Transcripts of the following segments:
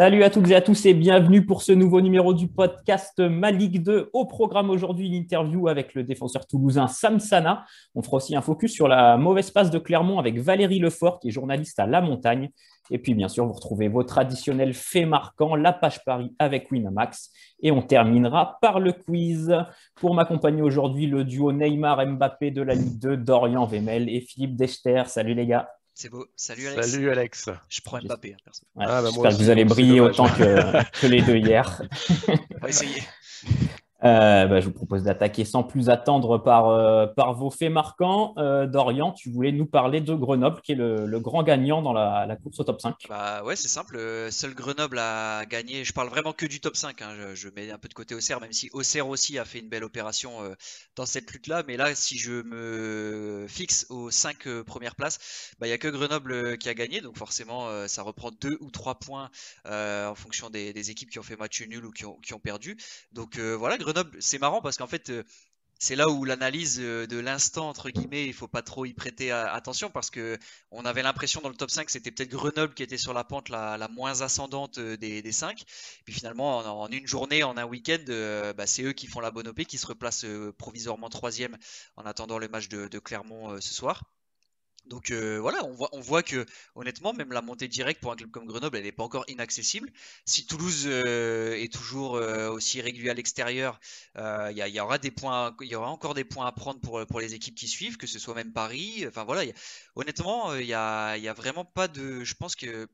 Salut à toutes et à tous et bienvenue pour ce nouveau numéro du podcast Ma Ligue 2. Au programme aujourd'hui, une interview avec le défenseur toulousain Sam Sana. On fera aussi un focus sur la mauvaise passe de Clermont avec Valérie Lefort, qui est journaliste à La Montagne. Et puis, bien sûr, vous retrouvez vos traditionnels faits marquants, la page Paris avec Winamax. Et on terminera par le quiz. Pour m'accompagner aujourd'hui, le duo Neymar-Mbappé de la Ligue 2, Dorian Vemel et Philippe Dechter. Salut les gars. C'est beau. Salut Alex. Salut Alex. Je prends Mbappé, hein, perso. Ouais, Ah bah moi j'espère que aussi, vous allez donc c'est briller dommage. autant que les deux hier. On va essayer. Je vous propose d'attaquer sans plus attendre par vos faits marquants. Dorian, tu voulais nous parler de Grenoble, qui est le grand gagnant dans la course au top 5. Bah ouais, c'est simple. Seul Grenoble a gagné. Je parle vraiment que du top 5, hein. Je mets un peu de côté Auxerre, même si Auxerre aussi a fait une belle opération dans cette lutte-là. Mais là, si je me fixe aux 5 premières places, bah il y a que Grenoble qui a gagné. Donc forcément, ça reprend 2 ou 3 points en fonction des équipes qui ont fait match nul ou qui ont perdu. Donc voilà, Grenoble, c'est marrant parce qu'en fait, c'est là où l'analyse de l'instant, entre guillemets, il faut pas trop y prêter attention parce que on avait l'impression dans le top 5 c'était peut-être Grenoble qui était sur la pente la moins ascendante des 5. Puis finalement, en une journée, en un week-end, bah, c'est eux qui font la bonne OP, qui se replacent provisoirement troisième en attendant le match de Clermont ce soir. Donc voilà, on voit que honnêtement, même la montée directe pour un club comme Grenoble, elle n'est pas encore inaccessible. Si Toulouse est toujours aussi régulier à l'extérieur, il y aura des points, il y aura encore des points à prendre pour les équipes qui suivent, que ce soit même Paris. Enfin voilà, honnêtement, il y a vraiment pas de. Je pense que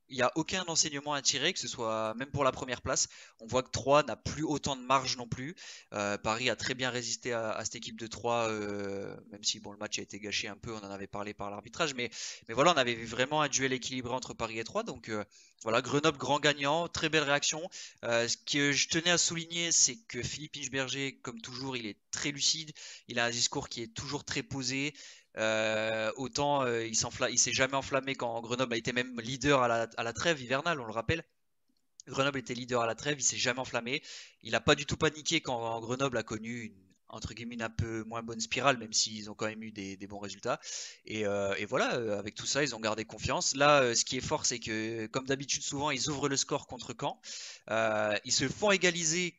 il n'y a aucun enseignement à tirer, que ce soit même pour la première place. On voit que 3 n'a plus autant de marge non plus. Paris a très bien résisté à cette équipe de 3, même si bon, le match a été gâché un peu, on en avait parlé par l'arbitrage. Mais voilà, on avait vu vraiment un duel équilibré entre Paris et 3. Donc voilà, Grenoble grand gagnant, très belle réaction. Ce que je tenais à souligner, c'est que Philippe Inchberger, comme toujours, il est très lucide. Il a un discours qui est toujours très posé. Autant il s'est jamais enflammé quand Grenoble a été même leader à la trêve hivernale, on le rappelle. Grenoble était leader à la trêve, il s'est jamais enflammé. Il n'a pas du tout paniqué quand Grenoble a connu entre guillemets une un peu moins bonne spirale, même s'ils ont quand même eu des bons résultats. Et voilà, avec tout ça, ils ont gardé confiance. Là, ce qui est fort, c'est que comme d'habitude, souvent, ils ouvrent le score contre Caen. Ils se font égaliser.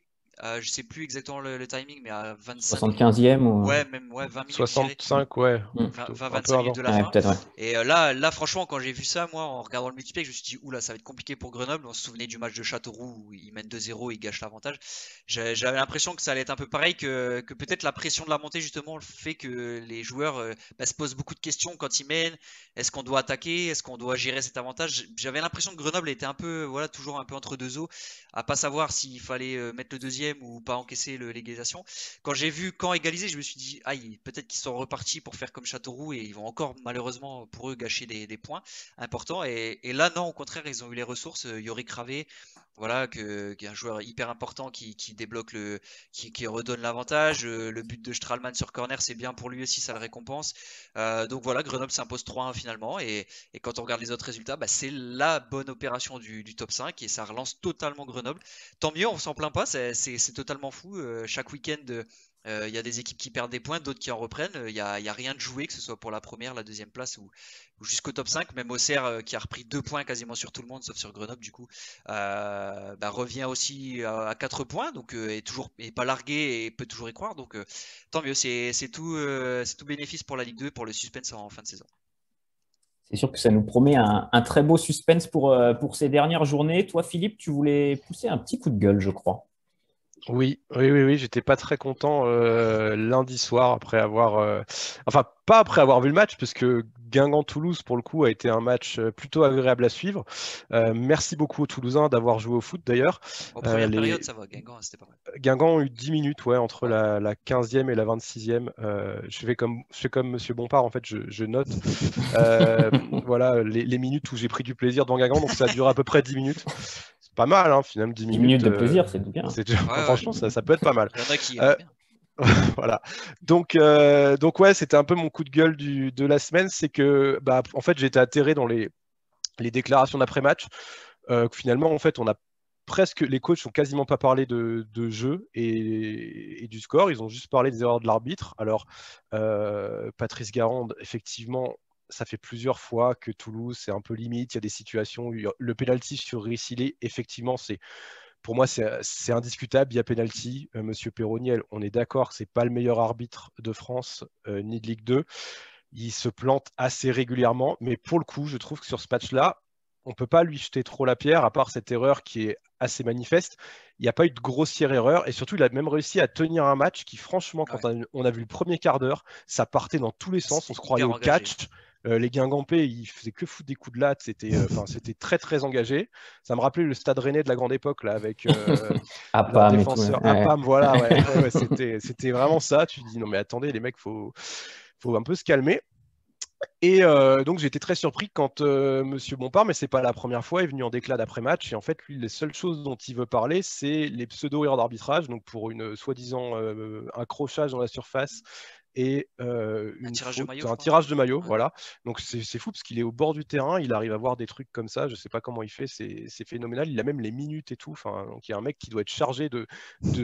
Je sais plus exactement le timing, mais à 25 minutes. 75e ou... Ouais, même ouais, 20 minutes tirées. 65, ouais, Hmm. plutôt. Un peu 20-25 minutes avant. de la Ouais, fin. peut-être, ouais. Et là, franchement, quand j'ai vu ça, moi, en regardant le multiplayer, je me suis dit, oula, ça va être compliqué pour Grenoble. On se souvenait du match de Châteauroux où ils mènent 2-0 et ils gâchent l'avantage. J'avais l'impression que ça allait être un peu pareil, que peut-être la pression de la montée, justement, fait que les joueurs bah, se posent beaucoup de questions quand ils mènent. Est-ce qu'on doit attaquer? Est-ce qu'on doit gérer cet avantage? J'avais l'impression que Grenoble était un peu, voilà, toujours un peu entre deux eaux, à pas savoir s'il fallait mettre le deuxième ou pas encaisser l'égalisation. Quand j'ai vu Caen égaliser, je me suis dit, aïe, peut-être qu'ils sont repartis pour faire comme Châteauroux et ils vont encore, malheureusement pour eux, gâcher des points importants. Et là, non, au contraire, ils ont eu les ressources. Yorick Ravé, voilà, qui est un joueur hyper important qui débloque qui redonne l'avantage. Le but de Strahlmann sur corner, c'est bien pour lui aussi, ça le récompense. Donc voilà, Grenoble s'impose 3-1 finalement. Et quand on regarde les autres résultats, bah, c'est la bonne opération du top 5 et ça relance totalement Grenoble. Tant mieux, on s'en plaint pas, c'est totalement fou. Chaque week-end, il y a des équipes qui perdent des points, d'autres qui en reprennent. Il y a rien de joué, que ce soit pour la première, la deuxième place ou jusqu'au top 5. Même Auxerre, qui a repris 2 points quasiment sur tout le monde, sauf sur Grenoble, du coup, bah, revient aussi à 4 points, donc est pas largué et peut toujours y croire. Donc tant mieux, c'est tout bénéfice pour la Ligue 2, pour le suspense en fin de saison. C'est sûr que ça nous promet un très beau suspense pour ces dernières journées. Toi, Philippe, tu voulais pousser un petit coup de gueule, je crois. Oui, j'étais pas très content lundi soir après avoir, enfin pas après avoir vu le match, parce que Guingamp-Toulouse pour le coup a été un match plutôt agréable à suivre. Merci beaucoup aux Toulousains d'avoir joué au foot d'ailleurs. En première période, Les ça va, Guingamp, c'était pas mal. Guingamp ont eu 10 minutes, ouais, entre Ouais. la 15e et la 26e. Je fais comme Monsieur Bompard, en fait, je note. Euh, voilà, les minutes où j'ai pris du plaisir dans Guingamp, donc ça a duré à peu près 10 minutes. C'est pas mal, hein, finalement, 10 10 minutes minutes. de plaisir, c'est bien. C'est Ouais, ouais. franchement, ça peut être pas mal. Il y en a qui Euh, aimeraient bien. voilà. Donc ouais, c'était un peu mon coup de gueule de la semaine, c'est que bah, en fait j'étais atterré dans les déclarations d'après-match. Que finalement, en fait, on a presque les coachs n'ont quasiment pas parlé de jeu et du score, ils ont juste parlé des erreurs de l'arbitre. Alors Patrice Garande, effectivement, ça fait plusieurs fois que Toulouse, c'est un peu limite. Il y a des situations où le penalty sur Rissilé, effectivement, pour moi, c'est indiscutable. Il y a penalty. Monsieur Perroniel, on est d'accord que c'est pas le meilleur arbitre de France ni de Ligue 2. Il se plante assez régulièrement, mais pour le coup, je trouve que sur ce match-là, on ne peut pas lui jeter trop la pierre, à part cette erreur qui est assez manifeste. Il n'y a pas eu de grossière erreur, et surtout, il a même réussi à tenir un match qui, franchement, quand on a vu le premier quart d'heure, ça partait dans tous les sens. On se croyait au catch. Les Guingampais, ils faisaient que foutre des coups de latte. C'était très, très engagé. Ça me rappelait le Stade Rennais de la grande époque, là, avec leur défenseur Apam. Voilà, ouais, c'était vraiment ça. Tu te dis, non, mais attendez, les mecs, faut un peu se calmer. Et donc j'ai été très surpris quand Monsieur Bompard, mais c'est pas la première fois, est venu en déclat d'après-match. Et en fait, lui, les seules choses dont il veut parler, c'est les pseudo-erreurs d'arbitrage, donc pour une soi-disant accrochage dans la surface et un tirage de maillot, voilà. Donc c'est fou parce qu'il est au bord du terrain, il arrive à voir des trucs comme ça, je sais pas comment il fait, c'est phénoménal. Il a même les minutes et tout. Enfin, donc il y a un mec qui doit être chargé de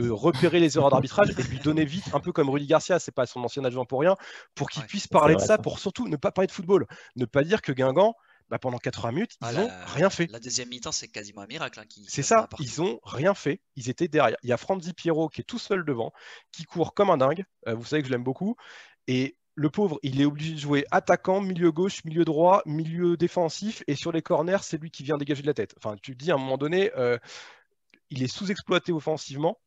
repérer les erreurs d'arbitrage et de lui donner vite, un peu comme Rudy Garcia, c'est pas son ancien adjoint pour rien, pour qu'il puisse parler de ça, pour surtout ne pas parler de football, ne pas dire que Guingamp, pendant 80 minutes, ils n'ont rien fait. La deuxième mi-temps, c'est quasiment un miracle. C'est ça, ils n'ont rien fait. Ils étaient derrière. Il y a Franzi Pierrot qui est tout seul devant, qui court comme un dingue. Vous savez que je l'aime beaucoup. Et le pauvre, il est obligé de jouer attaquant, milieu gauche, milieu droit, milieu défensif. Et sur les corners, c'est lui qui vient dégager de la tête. Enfin, tu te dis à un moment donné, il est sous-exploité offensivement.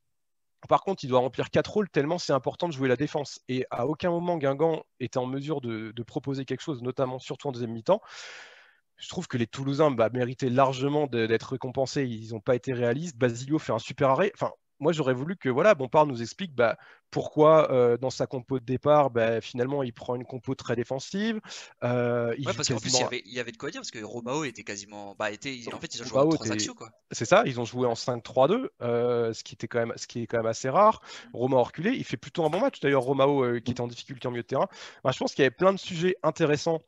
Par contre, il doit remplir 4 rôles tellement c'est important de jouer la défense. Et à aucun moment, Guingamp était en mesure de proposer quelque chose, notamment surtout en deuxième mi-temps. Je trouve que les Toulousains méritaient largement d'être récompensés. Ils n'ont pas été réalistes. Basilio fait un super arrêt. Enfin, moi, j'aurais voulu que Bompard nous explique pourquoi, dans sa compo de départ, finalement, il prend une compo très défensive. Parce qu'en plus, il y avait de quoi dire, parce que Romao était quasiment. En fait, ils ont joué en 3 actions, quoi. C'est ça, ils ont joué en 5-3-2, ce qui est quand même assez rare. Romao reculé, il fait plutôt un bon match. D'ailleurs, Romao qui était en difficulté en milieu de terrain. Je pense qu'il y avait plein de sujets intéressants.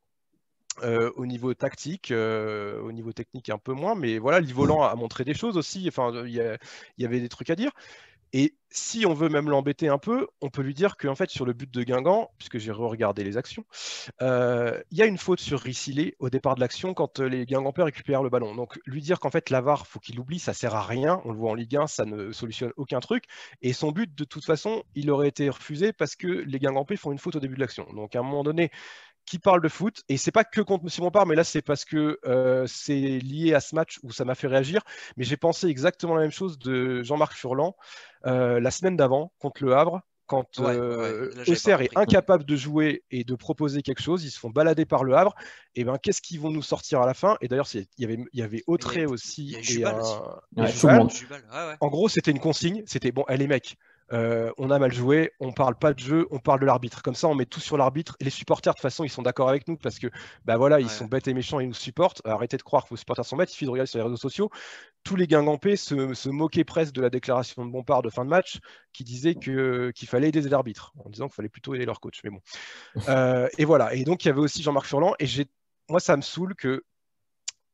Au niveau tactique, au niveau technique un peu moins, mais voilà, Livolan a montré des choses aussi, enfin, il y avait des trucs à dire. Et si on veut même l'embêter un peu, on peut lui dire qu'en fait, sur le but de Guingamp, puisque j'ai re-regardé les actions, il y a une faute sur Rissilé au départ de l'action quand les Guingampais récupèrent le ballon. Donc, lui dire qu'en fait, la VAR, faut qu'il l'oublie, ça sert à rien. On le voit en Ligue 1, ça ne solutionne aucun truc. Et son but, de toute façon, il aurait été refusé parce que les Guingampais font une faute au début de l'action. Donc, à un moment donné, qui parle de foot, et c'est pas que contre M. Bompard, mais là c'est parce que c'est lié à ce match où ça m'a fait réagir, mais j'ai pensé exactement la même chose de Jean-Marc Furlan la semaine d'avant contre Le Havre, quand Auxerre est incapable de jouer et de proposer quelque chose, ils se font balader par Le Havre, et qu'est-ce qu'ils vont nous sortir à la fin? Et d'ailleurs, il y avait Autrey aussi, et Jubal. En gros, c'était une consigne, c'était bon, les mecs, on a mal joué, on parle pas de jeu, on parle de l'arbitre. Comme ça, on met tout sur l'arbitre. Et les supporters, de toute façon, ils sont d'accord avec nous parce que, ils sont bêtes et méchants, ils nous supportent. Arrêtez de croire que vos supporters sont bêtes. Il suffit de regarder sur les réseaux sociaux. Tous les Guingampais se moquaient presque de la déclaration de Bompard de fin de match qui disait qu'il fallait aider les arbitres, en disant qu'il fallait plutôt aider leur coach. Mais bon. Et voilà. Et donc, il y avait aussi Jean-Marc Furlan. Et moi, ça me saoule que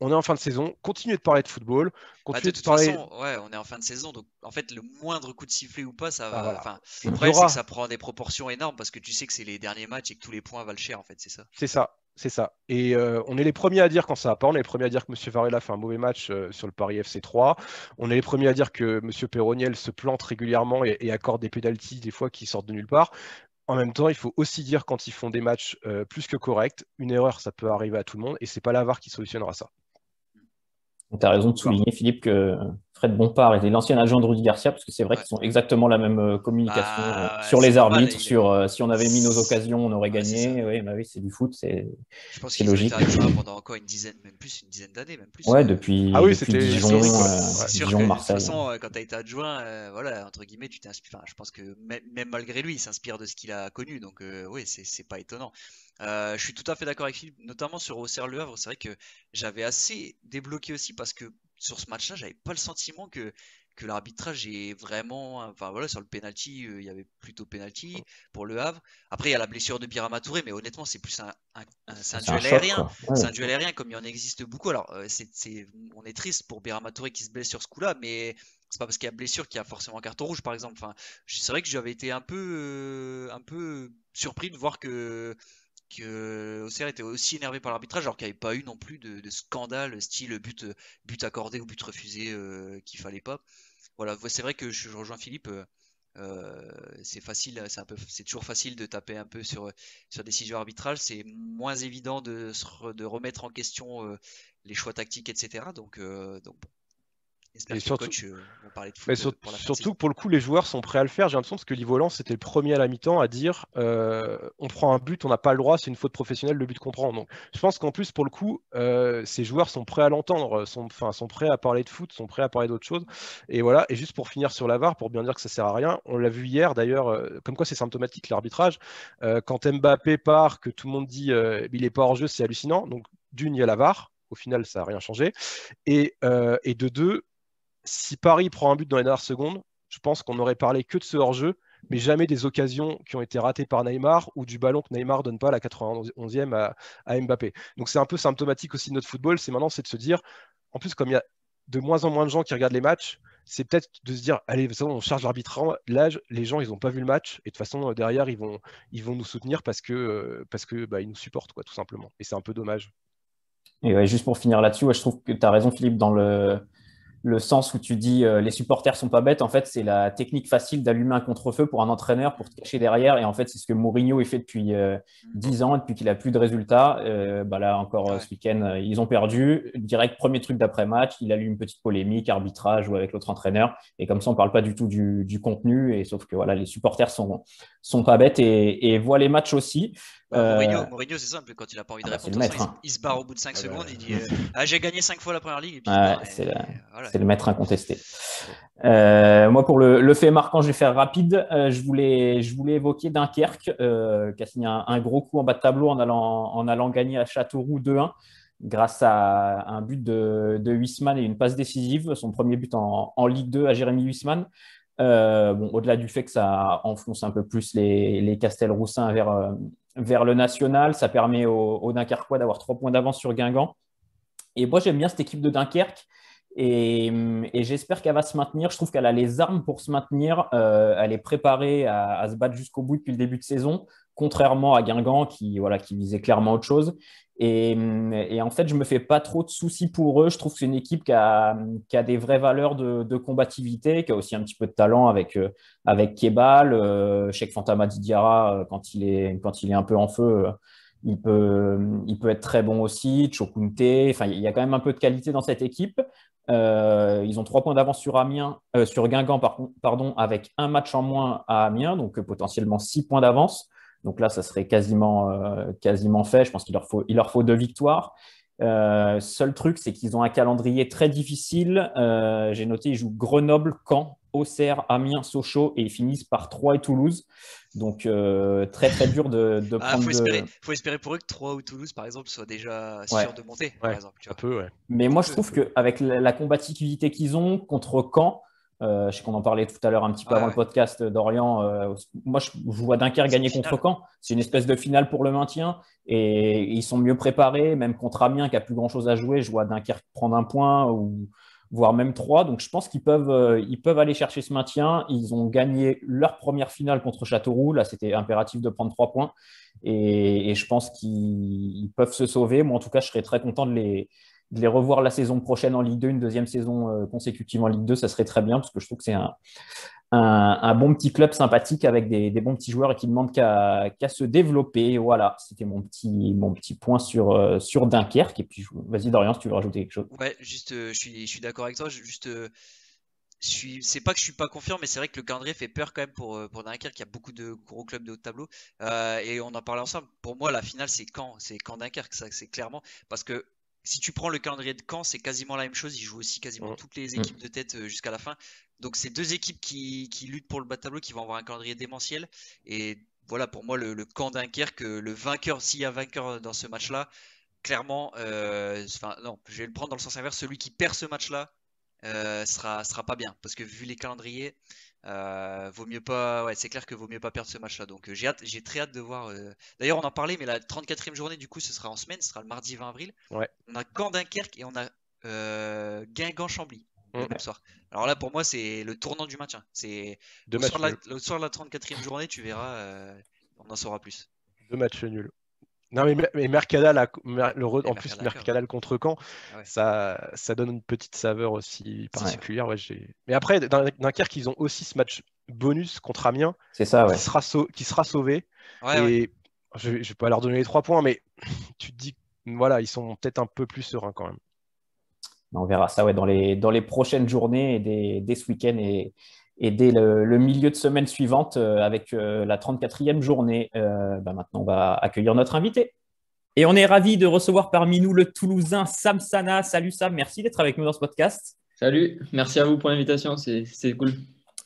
on est en fin de saison, continuez de parler de football. De toute façon, on est en fin de saison, donc en fait, le moindre coup de sifflet ou pas, ça va. Voilà. Le problème, c'est que ça prend des proportions énormes parce que tu sais que c'est les derniers matchs et que tous les points valent cher, en fait, c'est ça. C'est ça. Et on est les premiers à dire quand ça va pas. On est les premiers à dire que M. Varela fait un mauvais match sur le Paris FC 3. On est les premiers à dire que M. Perroniel se plante régulièrement et accorde des pénaltys des fois qui sortent de nulle part. En même temps, il faut aussi dire quand ils font des matchs plus que corrects, une erreur, ça peut arriver à tout le monde et c'est pas la VAR qui solutionnera ça. Tu as raison de souligner, Philippe, que Fred Bompard était l'ancien agent de Rudy Garcia, parce que c'est vrai qu'ils sont exactement la même communication sur les arbitres, si on avait mis nos occasions, on aurait gagné. Oui, c'est du foot, c'est Je pense qu'ils ont été adjoints pendant encore une dizaine d'années, même plus. Depuis Dijon, Dijon, Marseille. De toute façon, quand tu as été adjoint, entre guillemets, tu t'inspires. Je pense que même malgré lui, il s'inspire de ce qu'il a connu, donc c'est pas étonnant. Je suis tout à fait d'accord avec Philippe, notamment sur Auxerre Le Havre. C'est vrai que j'avais assez débloqué aussi parce que sur ce match-là, j'avais pas le sentiment que l'arbitrage est vraiment. Sur le penalty, il y avait plutôt penalty pour Le Havre. Après, il y a la blessure de Birama Touré, mais honnêtement, c'est plus un duel aérien. C'est un duel aérien comme il y en existe beaucoup. Alors, on est triste pour Birama Touré qui se blesse sur ce coup-là, mais c'est pas parce qu'il y a blessure qu'il y a forcément un carton rouge, par exemple. C'est vrai que j'avais été un peu surpris de voir que que Auxerre était aussi énervé par l'arbitrage, alors qu'il n'y avait pas eu non plus de scandale, style but accordé ou but refusé qu'il fallait pas. Voilà, c'est vrai que je rejoins Philippe. C'est facile, c'est toujours facile de taper un peu sur décision arbitrale. C'est moins évident de remettre en question les choix tactiques, etc. Donc bon, j'espère Et que les surtout, coachs vont parler de mais foot pour la fin de surtout saison. que pour le coup, les joueurs sont prêts à le faire. J'ai l'impression parce que Livolan, c'était le premier à la mi-temps à dire on prend un but, on n'a pas le droit, c'est une faute professionnelle, le but qu'on prend. Donc je pense qu'en plus, pour le coup, ces joueurs sont prêts à l'entendre, sont prêts à parler de foot, sont prêts à parler d'autre chose. Et voilà. Et juste pour finir sur la VAR, pour bien dire que ça sert à rien, on l'a vu hier d'ailleurs, comme quoi c'est symptomatique l'arbitrage. Quand Mbappé part, que tout le monde dit il n'est pas hors jeu, c'est hallucinant. Donc d'une, il y a la VAR. Au final, ça n'a rien changé. Et de deux, si Paris prend un but dans les dernières secondes, je pense qu'on n'aurait parlé que de ce hors-jeu, mais jamais des occasions qui ont été ratées par Neymar ou du ballon que Neymar donne pas à la 91e à Mbappé. Donc c'est un peu symptomatique aussi de notre football, c'est de se dire, en plus comme il y a de moins en moins de gens qui regardent les matchs, c'est peut-être de se dire, allez, de toute façon, on charge l'arbitrage, les gens, ils n'ont pas vu le match, et de toute façon, derrière, ils vont nous soutenir parce que bah, ils nous supportent, quoi, tout simplement. Et c'est un peu dommage. Et ouais, juste pour finir là-dessus, ouais, je trouve que tu as raison, Philippe, dans le sens où tu dis les supporters sont pas bêtes. En fait, c'est la technique facile d'allumer un contre-feu pour un entraîneur pour te cacher derrière. Et en fait, c'est ce que Mourinho fait depuis 10 ans, depuis qu'il a plus de résultats. Bah là, encore Ouais. ce week-end, ils ont perdu. Direct, premier truc d'après-match, il allume une petite polémique, arbitrage ou avec l'autre entraîneur. Et comme ça, on parle pas du tout du contenu. Et sauf que voilà, les supporters sont pas bêtes et voient les matchs aussi. Bah, Mourinho, c'est simple, quand il a pas envie de Ah bah, c'est répondre, le de toute maître. façon, Hein. il se barre au bout de 5 Ah bah, secondes, il dit j'ai gagné 5 fois la première ligue, et puis il se Ouais, barre. Voilà. c'est le maître incontesté. Moi, pour le fait marquant, je vais faire rapide. Je voulais évoquer Dunkerque, qui a signé un gros coup en bas de tableau en allant gagner à Châteauroux 2-1 grâce à un but de Huisman et une passe décisive, son premier but en Ligue 2 à Jérémy Huisman. Bon, au-delà du fait que ça enfonce un peu plus les Castelroussins vers le national, ça permet aux Dunkerquois d'avoir 3 points d'avance sur Guingamp. Et moi, j'aime bien cette équipe de Dunkerque et j'espère qu'elle va se maintenir. Je trouve qu'elle a les armes pour se maintenir. Elle est préparée à se battre jusqu'au bout depuis le début de saison, contrairement à Guingamp qui visait clairement autre chose. Et en fait, je ne me fais pas trop de soucis pour eux. Je trouve que c'est une équipe qui a des vraies valeurs de combativité, qui a aussi un petit peu de talent avec Kebal, Cheikh Fantama Didiara, quand il est un peu en feu. Il peut être très bon aussi, Chokunte. Enfin, il y a quand même un peu de qualité dans cette équipe. Ils ont 3 points d'avance sur Guingamp, pardon, avec un match en moins à Amiens, donc potentiellement 6 points d'avance. Donc là, ça serait quasiment fait. Je pense qu'il leur faut 2 victoires. Seul truc, c'est qu'ils ont un calendrier très difficile. J'ai noté, ils jouent Grenoble, Caen, Auxerre, Amiens, Sochaux et ils finissent par Troyes et Toulouse. Donc très très dur de Ah, prendre de. faut espérer pour eux que Troyes ou Toulouse, par exemple, soient déjà Ouais. sûrs de monter, par Ouais, exemple. Tu un vois. peu, ouais. Mais moi, je trouve qu'avec la combativité qu'ils ont contre Caen, je sais qu'on en parlait tout à l'heure un petit peu Ouais, avant le ouais. podcast d'Orient. Moi, je vois Dunkerque C'est une gagner contre finale. Caen. C'est une espèce de finale pour le maintien. Et ils sont mieux préparés, même contre Amiens qui a plus grand-chose à jouer. Je vois Dunkerque prendre un point ou voire même 3. Donc, je pense qu'ils peuvent aller chercher ce maintien. Ils ont gagné leur première finale contre Châteauroux. Là, c'était impératif de prendre 3 points. Et je pense qu'ils peuvent se sauver. Moi, en tout cas, je serais très content de les revoir la saison prochaine en Ligue 2, une deuxième saison consécutive en Ligue 2, ça serait très bien parce que je trouve que c'est un bon petit club sympathique avec des bons petits joueurs et qui ne demandent qu'à se développer. Voilà, c'était mon petit point sur Dunkerque. Et puis, vas-y, Dorian, si tu veux rajouter quelque chose. Ouais, juste, je suis d'accord avec toi. C'est pas que je suis pas confiant, mais c'est vrai que le calendrier fait peur quand même pour Dunkerque. Il y a beaucoup de gros clubs de haut de tableau. Et on en parlait ensemble. Pour moi, la finale, c'est Caen-Dunkerque, ça, c'est clairement. Parce que si tu prends le calendrier de Caen, c'est quasiment la même chose. Ils jouent aussi quasiment Mm. toutes les équipes de tête jusqu'à la fin. Donc, c'est deux équipes qui luttent pour le bas de tableau, qui vont avoir un calendrier démentiel. Et voilà, pour moi, le Caen-Dunkerque, le vainqueur, s'il y a vainqueur dans ce match-là, clairement, enfin, non, je vais le prendre dans le sens inverse. Celui qui perd ce match-là sera pas bien parce que vu les calendriers, vaut mieux pas. Ouais, c'est clair que vaut mieux pas perdre ce match-là. Donc j'ai très hâte de voir. D'ailleurs, on en parlait, mais la 34e journée du coup, ce sera en semaine, ce sera le mardi 20 avril. Ouais. On a Caen-Dunkerque et on a Guingamp-Chambly le Mm. même soir. Alors là, pour moi, c'est le tournant du maintien. C'est Deux au matchs nuls. soir de la 34e journée, tu verras, on en saura plus. 2 matchs nuls. Non, mais Mercadal, Et en plus, Mercadacal, Mercadal contre Caen, ah ouais. ça donne une petite saveur aussi C'est sûr. particulière. Ouais, mais après, Dunkerque, ils ont aussi ce match bonus contre Amiens C'est ça, ouais. qui sera sauvé. Ouais, ouais. Et je ne vais pas leur donner les 3 points, mais tu te dis, voilà, ils sont peut-être un peu plus sereins quand même. On verra ça ouais, dans les prochaines journées, et dès ce week-end et dès le milieu de semaine suivante avec la 34e journée. Maintenant, on va accueillir notre invité. Et on est ravi de recevoir parmi nous le Toulousain Sam Sana. Salut Sam, merci d'être avec nous dans ce podcast. Salut, merci à vous pour l'invitation, c'est cool.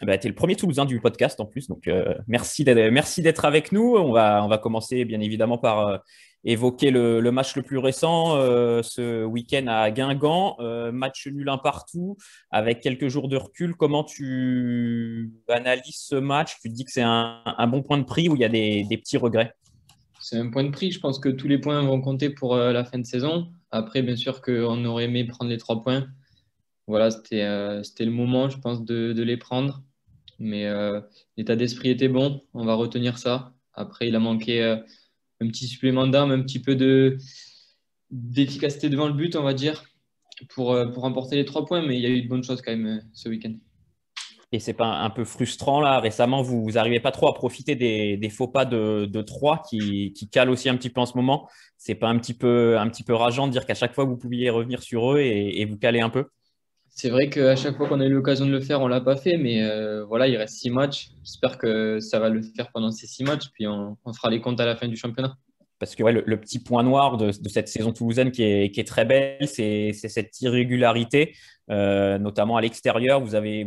Tu es le premier Toulousain du podcast en plus, donc merci d'être avec nous. On va commencer bien évidemment par évoquer le match le plus récent ce week-end à Guingamp. Match nul un partout avec quelques jours de recul. Comment tu analyses ce match? Tu te dis que c'est un bon point de prix ou il y a des petits regrets? C'est un point de prix, je pense que tous les points vont compter pour la fin de saison. Après, bien sûr qu'on aurait aimé prendre les 3 points. Voilà, c'était le moment, je pense, de les prendre. Mais l'état d'esprit était bon, on va retenir ça. Après, il a manqué un petit supplément d'âme, un petit peu d'efficacité devant le but, on va dire, pour remporter les 3 points. Mais il y a eu de bonnes choses quand même ce week-end. Et c'est pas un peu frustrant là? Récemment, vous n'arrivez pas trop à profiter des faux pas de 3 qui calent aussi un petit peu en ce moment. C'est pas un petit peu rageant de dire qu'à chaque fois vous pouviez revenir sur eux et vous caler un peu? C'est vrai qu'à chaque fois qu'on a eu l'occasion de le faire, on ne l'a pas fait, mais voilà, il reste 6 matchs. J'espère que ça va le faire pendant ces 6 matchs, puis on fera les comptes à la fin du championnat. Parce que ouais, le petit point noir de cette saison toulousaine qui est très belle, c'est cette irrégularité, notamment à l'extérieur. Vous avez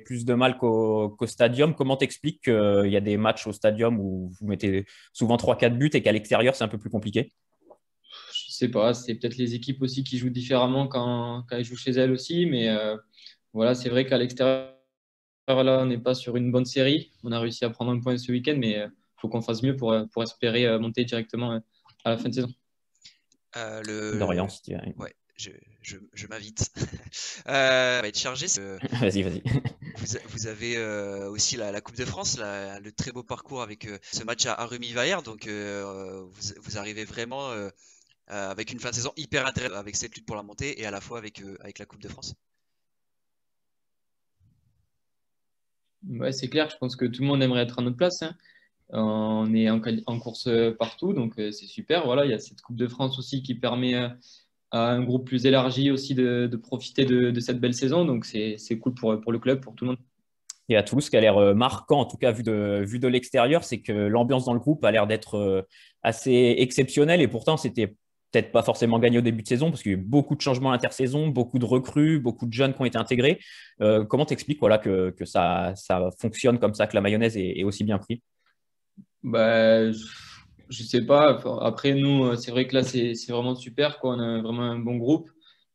plus de mal qu'au stadium. Comment t'expliques qu'il y a des matchs au stadium où vous mettez souvent 3-4 buts et qu'à l'extérieur, c'est un peu plus compliqué? Je sais pas, c'est peut-être les équipes aussi qui jouent différemment quand elles jouent chez elles aussi, mais voilà, c'est vrai qu'à l'extérieur, là, on n'est pas sur une bonne série. On a réussi à prendre un point ce week-end, mais il faut qu'on fasse mieux pour espérer monter directement à la fin de saison. Dorian, si tu veux. Ouais, je m'invite. Ça va être chargé. Vas-y, vas-y. Vous avez aussi la Coupe de France, le très beau parcours avec ce match à Rumi-Vaillère. Donc, vous arrivez vraiment avec une fin de saison hyper intéressante, avec cette lutte pour la montée et à la fois avec la Coupe de France. Ouais, c'est clair, je pense que tout le monde aimerait être à notre place, hein. On est en course partout, donc c'est super. Voilà, il y a cette Coupe de France aussi qui permet à un groupe plus élargi aussi de profiter de cette belle saison. Donc c'est cool pour le club, pour tout le monde. Et à Toulouse, ce qui a l'air marquant, en tout cas vu de l'extérieur, c'est que l'ambiance dans le groupe a l'air d'être assez exceptionnelle. Et pourtant, c'était peut-être pas forcément gagné au début de saison parce qu'il y a eu beaucoup de changements à l'intersaison, beaucoup de recrues, beaucoup de jeunes qui ont été intégrés. Comment t'expliques voilà, que ça fonctionne comme ça, que la mayonnaise est aussi bien prise? Bah, je sais pas. Après, nous, c'est vrai que là, c'est vraiment super, quoi. On a vraiment un bon groupe.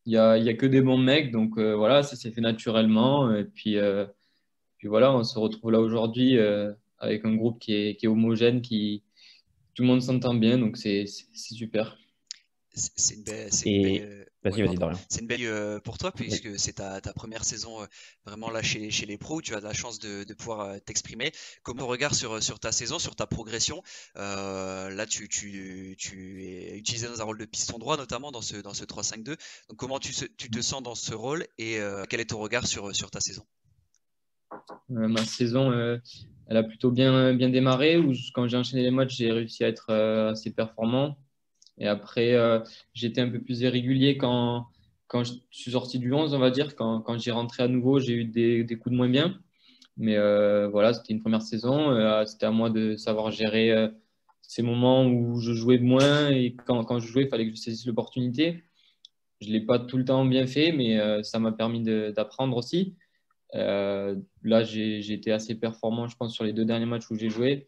Il y a que des bons mecs, donc voilà, ça s'est fait naturellement. Et puis voilà, on se retrouve là aujourd'hui avec un groupe qui est homogène, tout le monde s'entend bien, donc c'est super. C'est une Et belle, ouais, vas-y, pardon. Dorian. C'est une belle pour toi puisque c'est ta première saison vraiment là chez les pros où tu as de la chance de pouvoir t'exprimer. Comment tu regardes sur ta saison, sur ta progression? Là, tu es utilisé dans un rôle de piston droit, notamment dans ce 3-5-2. Donc, comment tu te sens dans ce rôle et quel est ton regard sur ta saison? Ma saison, elle a plutôt bien démarré, où quand j'ai enchaîné les matchs, j'ai réussi à être assez performant. Et après, j'étais un peu plus irrégulier quand je suis sorti du 11, on va dire. Quand j'ai rentré à nouveau, j'ai eu des coups de moins bien. Mais voilà, c'était une première saison. C'était à moi de savoir gérer ces moments où je jouais de moins. Et quand je jouais, il fallait que je saisisse l'opportunité. Je ne l'ai pas tout le temps bien fait, mais ça m'a permis d'apprendre aussi. Là, j'ai été assez performant, je pense, sur les 2 derniers matchs où j'ai joué.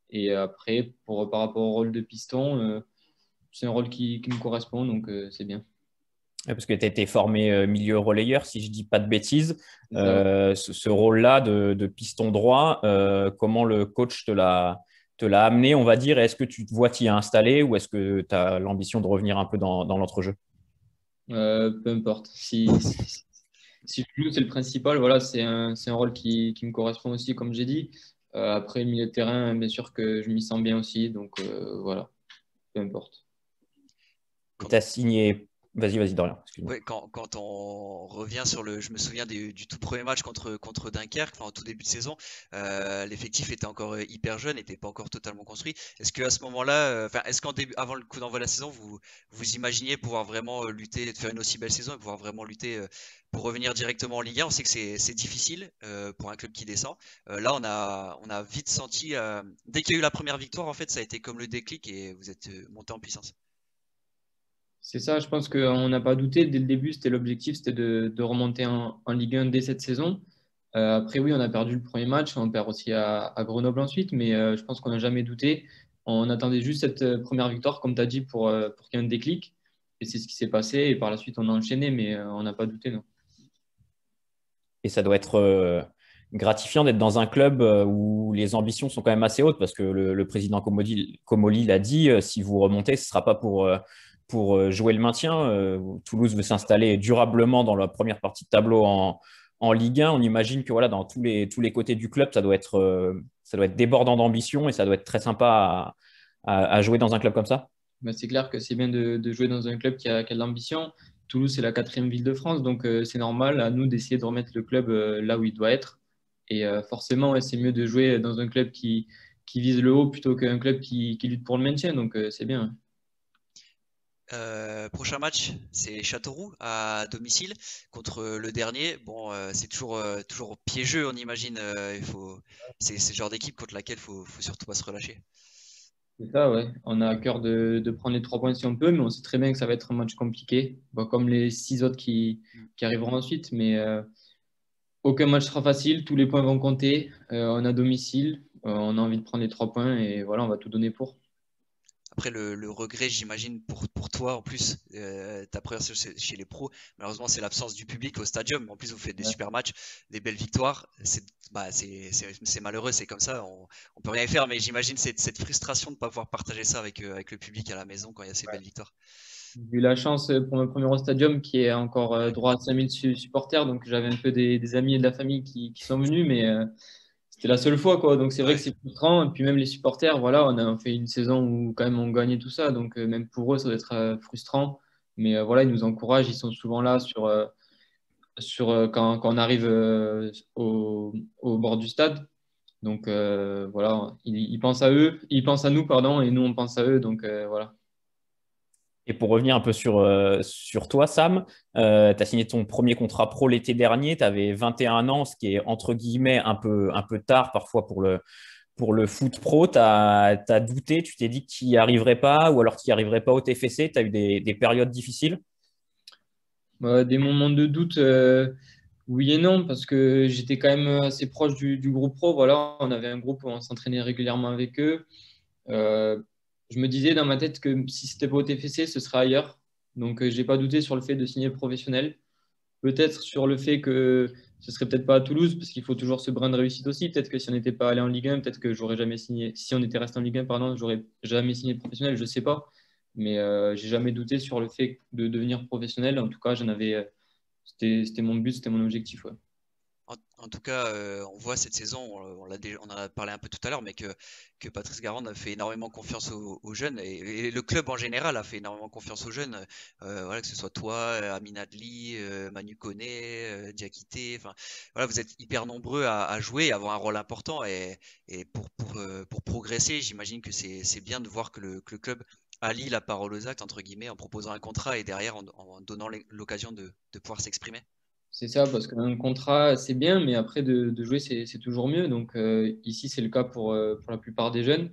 Et après, par rapport au rôle de piston, c'est un rôle qui me correspond, donc c'est bien. Parce que tu as été formé milieu relayeur, si je ne dis pas de bêtises. C'est ça, ouais. Ce rôle-là de piston droit, comment le coach te l'a amené, on va dire? Est-ce que tu te vois t'y installer ou est-ce que tu as l'ambition de revenir un peu dans l'entrejeu? Peu importe. Si je joue, c'est le principal. Voilà, c'est un rôle qui me correspond aussi, comme j'ai dit. Après, le milieu de terrain, bien sûr que je m'y sens bien aussi. Donc voilà. peu importe. Tu as signé. Vas-y, Dorian. Ouais, quand on revient sur je me souviens du tout premier match contre Dunkerque, enfin, au tout début de saison, l'effectif était encore hyper jeune, n'était pas encore totalement construit. Est-ce qu'à ce moment-là, est-ce avant le coup d'envoi de la saison, vous imaginiez pouvoir vraiment lutter, de faire une aussi belle saison et pouvoir vraiment lutter pour revenir directement en Ligue 1? On sait que c'est difficile pour un club qui descend. Là, on a vite senti, dès qu'il y a eu la première victoire, en fait, ça a été comme le déclic et vous êtes monté en puissance. C'est ça, je pense qu'on n'a pas douté. Dès le début, l'objectif, c'était de remonter en Ligue 1 dès cette saison. Après, oui, on a perdu le premier match. On perd aussi à Grenoble ensuite. Mais je pense qu'on n'a jamais douté. On attendait juste cette première victoire, comme tu as dit, pour qu'il y ait un déclic. Et c'est ce qui s'est passé. Et par la suite, on a enchaîné. Mais on n'a pas douté, non. Et ça doit être gratifiant d'être dans un club où les ambitions sont quand même assez hautes, parce que le président Comolli l'a dit, si vous remontez, ce ne sera pas pour jouer le maintien. Toulouse veut s'installer durablement dans la première partie de tableau en Ligue 1. On imagine que voilà, dans tous les côtés du club, ça doit être débordant d'ambition et ça doit être très sympa à jouer dans un club comme ça. Ben, c'est clair que c'est bien de jouer dans un club qui a de l'ambition. Toulouse, c'est la 4e ville de France, donc c'est normal à nous d'essayer de remettre le club là où il doit être. Et forcément, c'est mieux de jouer dans un club qui vise le haut plutôt qu'un club qui lutte pour le maintien, donc c'est bien. Prochain match, c'est Châteauroux à domicile contre le dernier. Bon, c'est toujours piégeux, on imagine. C'est le genre d'équipe contre laquelle faut surtout pas se relâcher. C'est ça, ouais. On a à cœur de prendre les 3 points si on peut, mais on sait très bien que ça va être un match compliqué, bon, comme les 6 autres qui arriveront ensuite. Mais aucun match sera facile, tous les points vont compter. On a domicile, on a envie de prendre les 3 points et voilà, on va tout donner pour. Après, le regret, j'imagine, pour toi, en plus, ta première chez les pros, malheureusement, c'est l'absence du public au stadium. En plus, vous faites des super matchs, des belles victoires. C'est malheureux, c'est comme ça. On peut rien y faire, mais j'imagine cette frustration de ne pas pouvoir partager ça avec le public à la maison quand il y a ces belles victoires. J'ai eu la chance pour mon premier au stadium qui est encore droit à 5000 supporters, donc j'avais un peu des amis et de la famille qui sont venus, mais c'était la seule fois, quoi. Donc c'est vrai que c'est frustrant. Et puis même les supporters, voilà, on a fait une saison où quand même on gagnait tout ça. Donc même pour eux, ça doit être frustrant. Mais voilà, ils nous encouragent. Ils sont souvent là quand on arrive au bord du stade. Donc voilà, ils pensent à eux, ils pensent à nous, pardon, et nous on pense à eux. Donc voilà. Et pour revenir un peu sur toi, Sam, tu as signé ton premier contrat pro l'été dernier, tu avais 21 ans, ce qui est entre guillemets un peu tard parfois pour le foot pro. Tu as douté, tu t'es dit que tu n'y arriverais pas ou alors tu n'y arriverais pas au TFC, tu as eu des périodes difficiles? Des moments de doute, oui et non, parce que j'étais quand même assez proche du groupe pro. Voilà, on avait un groupe où on s'entraînait régulièrement avec eux. Je me disais dans ma tête que si c'était pas au TFC, ce serait ailleurs. Donc, j'ai pas douté sur le fait de signer professionnel. Peut-être sur le fait que ce serait peut-être pas à Toulouse, parce qu'il faut toujours ce brin de réussite aussi. Peut-être que si on n'était pas allé en Ligue 1, peut-être que j'aurais jamais signé. Si on était resté en Ligue 1, pardon, j'aurais jamais signé professionnel. Je sais pas, mais j'ai jamais douté sur le fait de devenir professionnel. En tout cas, c'était mon but, c'était mon objectif. Ouais. En tout cas, on voit cette saison, on en a parlé un peu tout à l'heure, mais que Patrice Garande a fait énormément confiance aux jeunes et le club en général a fait énormément confiance aux jeunes. Voilà, que ce soit toi, Amin Adli, Manu Koné, Diakité. Enfin, voilà, vous êtes hyper nombreux à jouer et avoir un rôle important. Et pour progresser, j'imagine que c'est bien de voir que le club allie la parole aux actes, entre guillemets, en proposant un contrat et derrière en donnant l'occasion de pouvoir s'exprimer. C'est ça, parce qu'un contrat, c'est bien, mais après, de jouer, c'est toujours mieux. Donc, ici, c'est le cas pour la plupart des jeunes.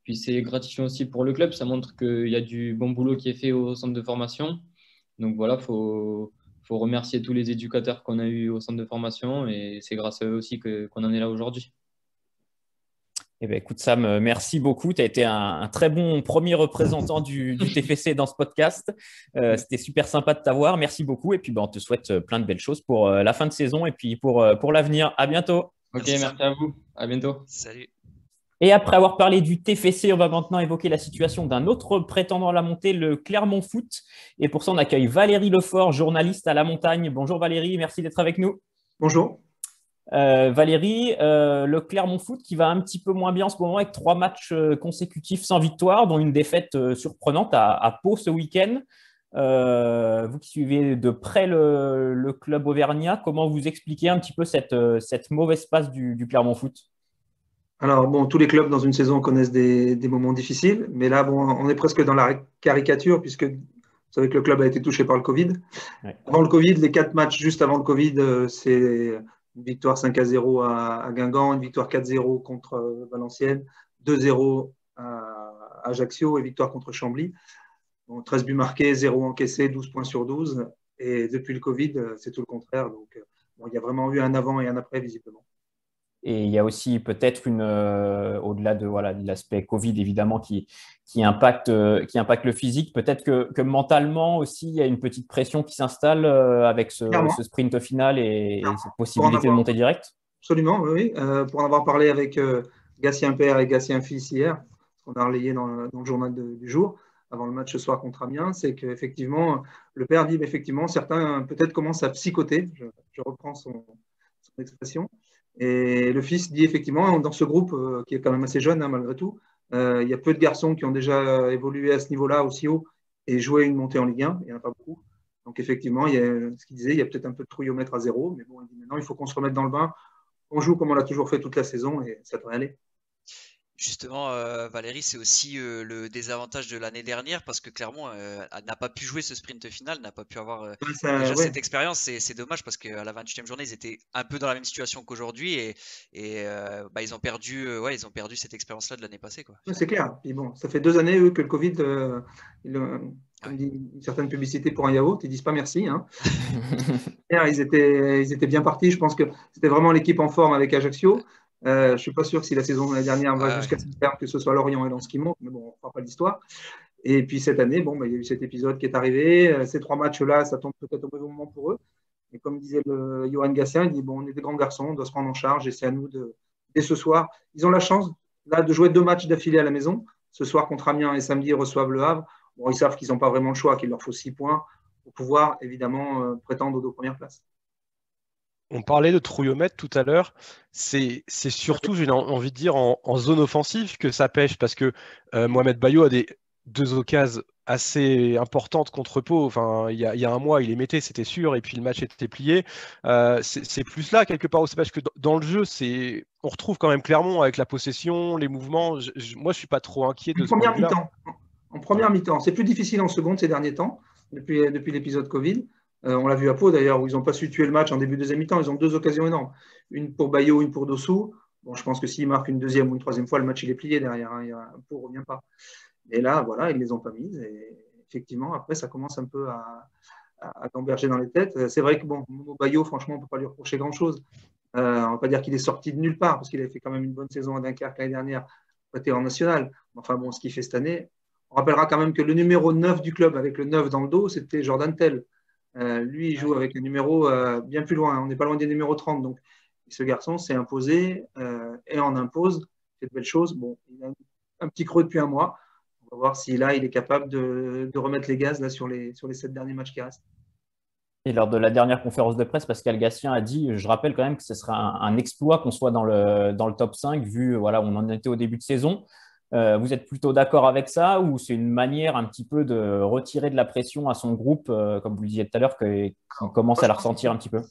Puis, c'est gratifiant aussi pour le club. Ça montre qu'il y a du bon boulot qui est fait au centre de formation. Donc, voilà, faut remercier tous les éducateurs qu'on a eus au centre de formation. Et c'est grâce à eux aussi qu'on en est là aujourd'hui. Eh bien, écoute, Sam, merci beaucoup. Tu as été un très bon premier représentant du TFC dans ce podcast. C'était super sympa de t'avoir. Merci beaucoup. Et puis, on te souhaite plein de belles choses pour la fin de saison et puis pour l'avenir. À bientôt. Ok, merci à vous. À bientôt. Salut. Et après avoir parlé du TFC, on va maintenant évoquer la situation d'un autre prétendant à la montée, le Clermont Foot. Et pour ça, on accueille Valérie Lefort, journaliste à La Montagne. Bonjour Valérie, merci d'être avec nous. Bonjour. Valérie, le Clermont Foot qui va un petit peu moins bien en ce moment avec 3 matchs consécutifs sans victoire, dont une défaite surprenante à Pau ce week-end. Vous qui suivez de près le club auvergnat, comment vous expliquez un petit peu cette mauvaise passe du Clermont Foot? Alors, bon, tous les clubs dans une saison connaissent des moments difficiles, mais là, bon, on est presque dans la caricature, puisque vous savez que le club a été touché par le Covid. Ouais. Avant le Covid, les 4 matchs juste avant le Covid, c'est une victoire 5-0 à Guingamp, une victoire 4-0 contre Valenciennes, 2-0 à Ajaccio et victoire contre Chambly. Bon, 13 buts marqués, 0 encaissé, 12 points sur 12. Et depuis le Covid, c'est tout le contraire. Donc, bon, il y a vraiment eu un avant et un après, visiblement. Et il y a aussi peut-être au-delà de l'aspect Covid évidemment qui impacte le physique, peut-être que mentalement aussi il y a une petite pression qui s'installe avec ce sprint final et cette possibilité de monter direct. Absolument, oui. Pour en avoir parlé avec Gatien père et Gatien fils hier, ce qu'on a relayé dans le journal du jour, avant le match ce soir contre Amiens, c'est qu'effectivement, le père dit effectivement, certains peut-être commencent à psychoter, je reprends son expression. Et le fils dit effectivement, dans ce groupe qui est quand même assez jeune malgré tout, il y a peu de garçons qui ont déjà évolué à ce niveau-là aussi haut et joué une montée en Ligue 1, il n'y en a pas beaucoup. Donc effectivement, il y a ce qu'il disait, il y a peut-être un peu de trouillomètre à 0, mais bon, il dit maintenant il faut qu'on se remette dans le bain, on joue comme on l'a toujours fait toute la saison et ça devrait aller. Justement, Valérie, c'est aussi le désavantage de l'année dernière parce que Clermont n'a pas pu jouer ce sprint final, n'a pas pu avoir cette expérience. C'est dommage parce qu'à la 28e journée, ils étaient un peu dans la même situation qu'aujourd'hui et ils ont perdu cette expérience-là de l'année passée, quoi. C'est clair. Puis bon, ça fait 2 années eux, que le Covid, comme dit une certaine publicité pour un yaourt, ils disent pas merci. Hein. Ils étaient bien partis. Je pense que c'était vraiment l'équipe en forme avec Ajaccio. Je ne suis pas sûr si la saison de l'année dernière va jusqu'à ce terme, que ce soit Lorient et Lens qui montent, mais bon, on ne fera pas l'histoire. Et puis cette année, bon, il y a eu cet épisode qui est arrivé. Ces 3 matchs-là, ça tombe peut-être au mauvais moment pour eux. Et comme disait Johan Gatien, il dit bon, on est des grands garçons, on doit se prendre en charge et c'est à nous dès ce soir. Ils ont la chance là de jouer 2 matchs d'affilée à la maison. Ce soir contre Amiens et samedi, ils reçoivent le Havre. Bon, ils savent qu'ils n'ont pas vraiment le choix, qu'il leur faut 6 points pour pouvoir évidemment prétendre aux 2 premières places. On parlait de trouillomètre tout à l'heure. C'est surtout, j'ai envie de dire, en zone offensive que ça pêche parce que Mohamed Bayo a 2 occasions assez importantes contre Pau. Enfin, il y a un mois, il les mettait, c'était sûr, et puis le match était plié. C'est plus là, quelque part, où c'est parce que dans le jeu, on retrouve quand même Clermont avec la possession, les mouvements. Moi, je ne suis pas trop inquiet de ce point de vue-là. En première mi-temps. C'est plus difficile en seconde ces derniers temps, depuis l'épisode Covid. On l'a vu à Pau d'ailleurs, où ils n'ont pas su tuer le match en début de deuxième mi-temps. Ils ont 2 occasions énormes. Une pour Bayo, une pour Dossou. Bon, je pense que s'ils marquent une deuxième ou une troisième fois, le match il est plié derrière. Hein. Pau ne revient pas. Et là, voilà, ils ne les ont pas mises. Et effectivement, après, ça commence un peu à gamberger dans les têtes. C'est vrai que bon, Bayo, franchement, on ne peut pas lui reprocher grand-chose. On ne va pas dire qu'il est sorti de nulle part, parce qu'il avait fait quand même une bonne saison à Dunkerque l'année dernière, prêté en national. Enfin bon, ce qu'il fait cette année, on rappellera quand même que le numéro 9 du club, avec le 9 dans le dos, c'était Jordan Tell. Lui, il joue avec un numéro bien plus loin. On n'est pas loin des numéros 30. Donc, ce garçon s'est imposé et en impose. C'est de belles choses. Bon, il a un petit creux depuis un mois. On va voir si là, il est capable de remettre les gaz là, sur les 7 derniers matchs qui restent. Et lors de la dernière conférence de presse, Pascal Gatien a dit, je rappelle quand même que ce sera un exploit qu'on soit dans le top 5, vu voilà, on en était au début de saison. Vous êtes plutôt d'accord avec ça ou c'est une manière un petit peu de retirer de la pression à son groupe, comme vous le disiez tout à l'heure, qu'on commence à la ressentir un petit peu?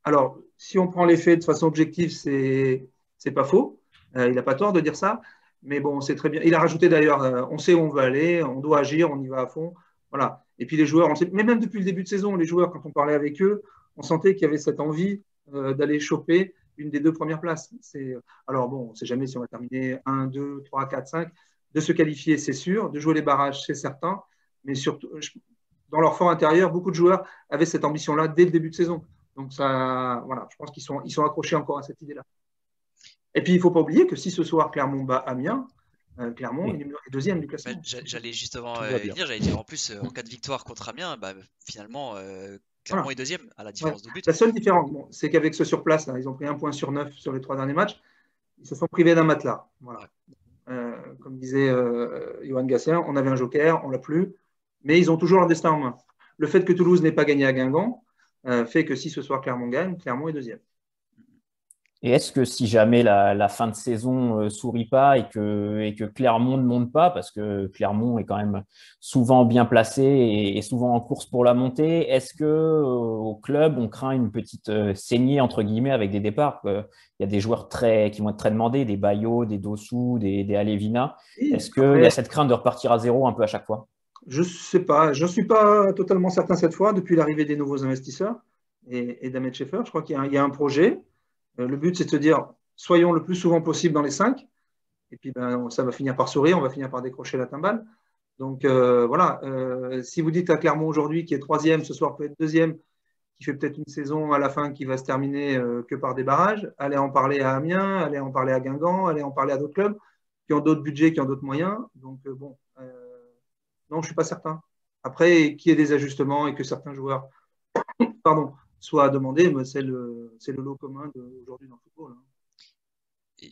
Alors, si on prend les faits de façon objective, c'est pas faux. Il n'a pas tort de dire ça. Mais bon, c'est très bien. Il a rajouté d'ailleurs, on sait où on veut aller, on doit agir, on y va à fond. Voilà. Et puis les joueurs, mais même depuis le début de saison, les joueurs, quand on parlait avec eux, on sentait qu'il y avait cette envie d'aller choper une des 2 premières places. Alors bon, on ne sait jamais si on va terminer 1, 2, 3, 4, 5. De se qualifier, c'est sûr. De jouer les barrages, c'est certain. Mais surtout, dans leur fort intérieur, beaucoup de joueurs avaient cette ambition-là dès le début de saison. Donc ça, voilà, je pense qu'ils sont accrochés encore à cette idée-là. Et puis, il ne faut pas oublier que si ce soir, Clermont bat Amiens, Clermont est deuxième du classement. J'allais justement dire, j'allais dire en plus, en cas de victoire contre Amiens, finalement, Clermont est deuxième à la différence de but. La seule différence, c'est qu'avec ce sur place, là, ils ont pris 1 point sur 9 sur les 3 derniers matchs. Ils se sont privés d'un matelas. Voilà. Comme disait Johan Gatien, on avait un joker, on ne l'a plus, mais ils ont toujours leur destin en main. Le fait que Toulouse n'ait pas gagné à Guingamp fait que si ce soir Clermont gagne, Clermont est deuxième. Et est-ce que si jamais la fin de saison sourit pas et que Clermont ne monte pas, parce que Clermont est quand même souvent bien placé et souvent en course pour la montée, est-ce que au club on craint une petite saignée entre guillemets avec des départs? Il y a des joueurs qui vont être très demandés, des Bayo, des Dossou, des Alevina. Et Est-ce qu'il y a après, cette crainte de repartir à zéro un peu à chaque fois? je sais pas, je ne suis pas totalement certain cette fois, depuis l'arrivée des nouveaux investisseurs et d'Ahmed Schaeffer. Je crois qu'il y a un projet. Le but, c'est de se dire, soyons le plus souvent possible dans les 5. Et puis, ben, ça va finir par sourire, on va finir par décrocher la timbale. Donc, voilà. Si vous dites à Clermont aujourd'hui, qui est troisième, ce soir peut être deuxième, qui fait peut-être une saison à la fin qui va se terminer que par des barrages, allez en parler à Amiens, allez en parler à Guingamp, allez en parler à d'autres clubs qui ont d'autres budgets, qui ont d'autres moyens. Donc, bon, non, je ne suis pas certain. Après, qu'il y ait des ajustements et que certains joueurs pardon, soient demandés, mais c'est le lot commun aujourd'hui dans le football. Hein.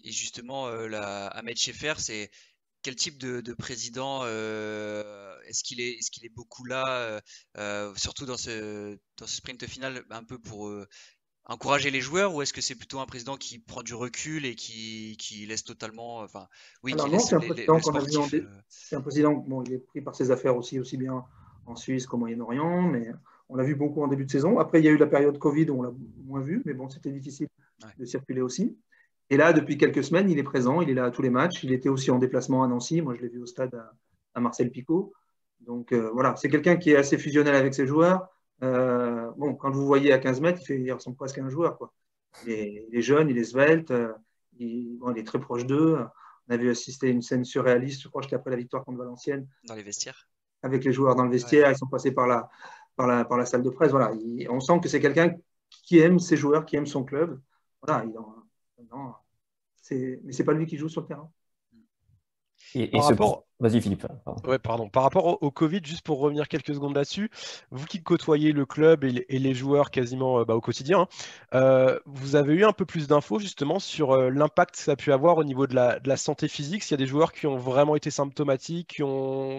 Et justement, Ahmed Schaeffer, c'est quel type de président est-ce qu'il est beaucoup là, surtout dans ce sprint final, un peu pour encourager les joueurs, ou est-ce que c'est plutôt un président qui prend du recul et qui laisse totalement, enfin, oui, qui Alors non, laisse c'est un président le qu'on a vu sportif. c'est un président, bon, il est pris par ses affaires aussi bien en Suisse qu'au Moyen-Orient, mais on l'a vu beaucoup en début de saison. Après, il y a eu la période Covid où on l'a moins vu, mais bon, c'était difficile Ouais. de circuler aussi. Et là, depuis quelques semaines, il est présent, il est là à tous les matchs. Il était aussi en déplacement à Nancy. Moi, je l'ai vu au stade à Marcel Picot. Donc voilà, c'est quelqu'un qui est assez fusionnel avec ses joueurs. Bon, quand vous le voyez à 15 mètres, il ressemble presque à un joueur, quoi. Il est jeune, il est svelte, il est très proche d'eux. On avait assisté à une scène surréaliste, je crois que c'était après la victoire contre Valenciennes, Dans les vestiaires. avec les joueurs dans le Ouais. vestiaire. Ils sont passés par la salle de presse. Voilà, on sent que c'est quelqu'un qui aime ses joueurs, qui aime son club. Voilà, non, mais c'est pas lui qui joue sur le terrain. Et Par rapport, Vas-y Philippe. Pardon. ouais, pardon. Par rapport au Covid, juste pour revenir quelques secondes là-dessus, vous qui côtoyez le club et les joueurs quasiment au quotidien, hein, vous avez eu un peu plus d'infos justement sur l'impact que ça a pu avoir au niveau de la santé physique, s'il y a des joueurs qui ont vraiment été symptomatiques,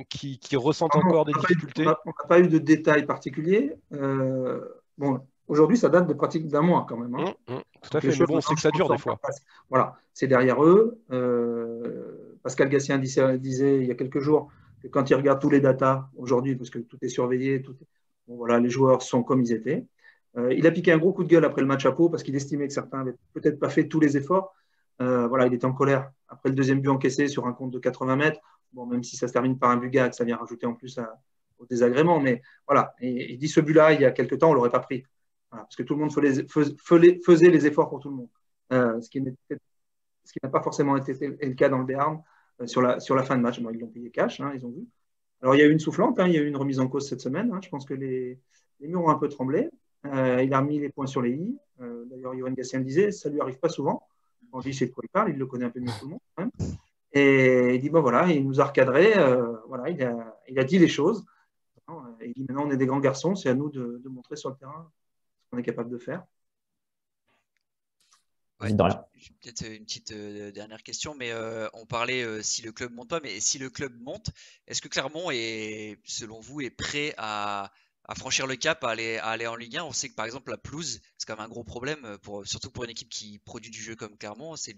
qui ressentent Non, encore des difficultés. on n'a pas eu de détails particuliers. Bon, aujourd'hui, ça date de pratique d'un mois quand même. Hein. Tout à Donc les fait, mais choses bon, on sait maintenant, que je ça pense, dure sont des en fois. place. Voilà, c'est derrière eux. Pascal Gassien disait il y a quelques jours que quand il regarde tous les datas aujourd'hui, parce que tout est surveillé, bon, voilà, les joueurs sont comme ils étaient. Il a piqué un gros coup de gueule après le match à Pau parce qu'il estimait que certains n'avaient peut-être pas fait tous les efforts. Voilà, il était en colère après le deuxième but encaissé sur un compte de 80 mètres. Bon, même si ça se termine par un but gag, ça vient rajouter en plus au désagrément. Mais voilà, et il dit ce but-là, il y a quelques temps, on ne l'aurait pas pris. Voilà, parce que tout le monde faisait les efforts pour tout le monde. Ce qui n'a pas forcément été le cas dans le Béarn sur la fin de match. Bon, ils l'ont payé cash, hein, ils ont vu. Alors, il y a eu une soufflante, hein, il y a eu une remise en cause cette semaine. Hein, je pense que les murs ont un peu tremblé. Il a remis les points sur les i. D'ailleurs, Yoann Gassien le disait, ça ne lui arrive pas souvent. On dit c'est de quoi il parle, il le connaît un peu mieux que tout le monde. Quand même. Et il dit, bon voilà, il nous a recadré, voilà, il a dit les choses. Il dit, maintenant, on est des grands garçons, c'est à nous de montrer sur le terrain ce qu'on est capable de faire. Ouais, Vas-y, Dorian. j'ai peut-être une petite dernière question, mais on parlait si le club monte pas, mais si le club monte, est-ce que Clermont est, selon vous, est prêt à franchir le cap, à aller en Ligue 1? On sait que par exemple la pelouse, c'est quand même un gros problème, surtout pour une équipe qui produit du jeu comme Clermont. C'est